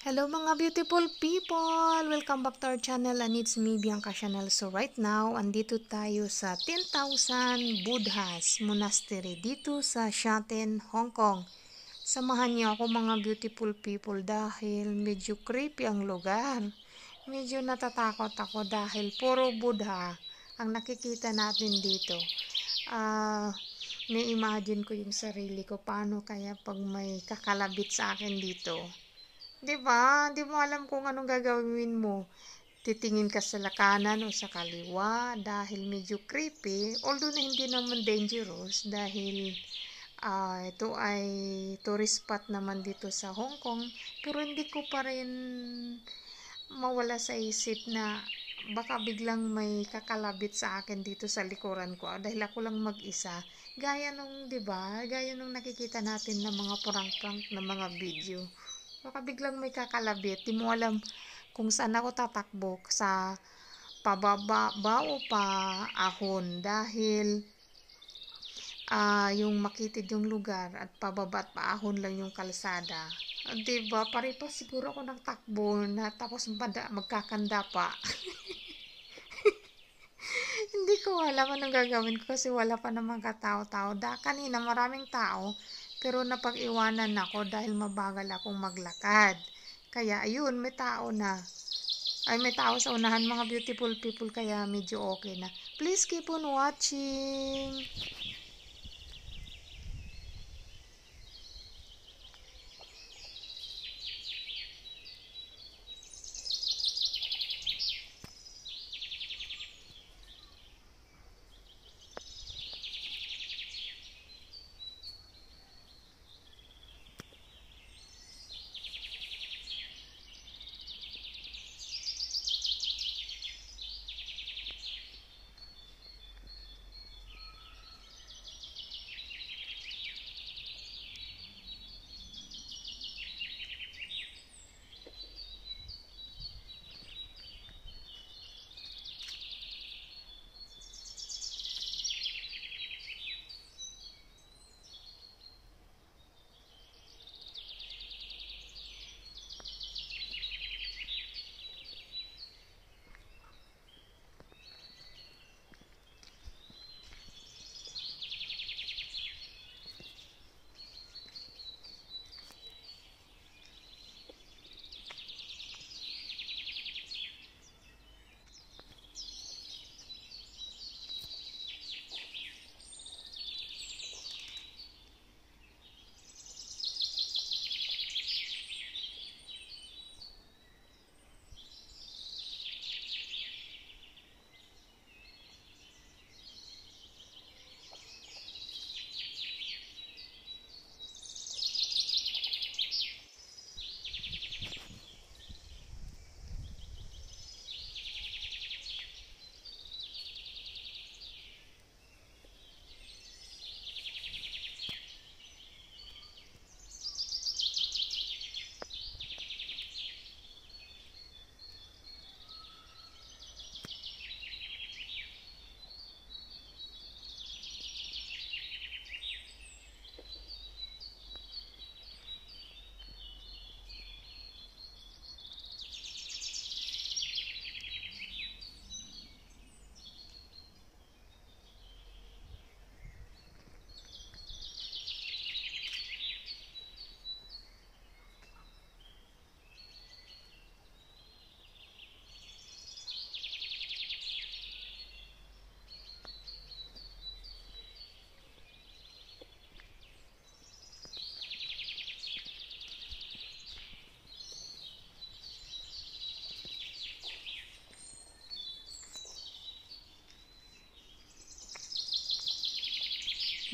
Hello mga beautiful people! Welcome back to our channel and it's me, Bianca Chanel. So right now, andito tayo sa 10,000 Buddhas Monastery dito sa Shatin, Hong Kong. Samahan niyo ako mga beautiful people dahil medyo creepy ang lugar. Medyo natatakot ako dahil puro Buddha ang nakikita natin dito. Ni-imagine ko yung sarili ko paano kaya pag may kakalabit sa akin dito. 'Di ba? Di mo alam kung anong gagawin mo. Titingin ka sa kanan o sa kaliwa dahil medyo creepy. Although na hindi naman dangerous dahil ito ay tourist spot naman dito sa Hong Kong. Pero hindi ko pa rin mawala sa isip na baka biglang may kakalabit sa akin dito sa likuran ko dahil ako lang mag-isa. Gaya nung, 'di ba? Gaya nung nakikita natin ng mga prank-prank na mga video. Baka biglang may kakalabit. Di mo alam kung saan ako tatakbo sa pababa ba o paahon dahil yung makitid yung lugar at pababa at paahon lang yung kalsada. Diba? Pare-pa siguro ako ng takbo na tapos magkakanda pa. Hindi ko alam anong gagawin ko kasi wala pa namang katao-tao. Kanina maraming tao pero napag-iwanan ako dahil mabagal akong maglakad. Kaya ayun, may tao na. Ay, may tao sa unahan mga beautiful people kaya medyo okay na. Please keep on watching.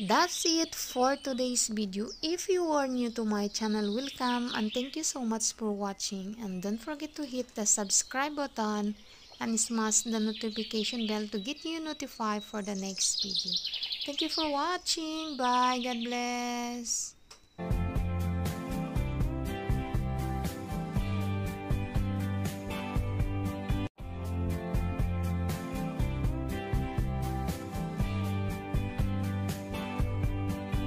That's it for today's video. If you are new to my channel, welcome and thank you so much for watching. And don't forget to hit the subscribe button and smash the notification bell to get you notified for the next video. Thank you for watching. Bye. God bless.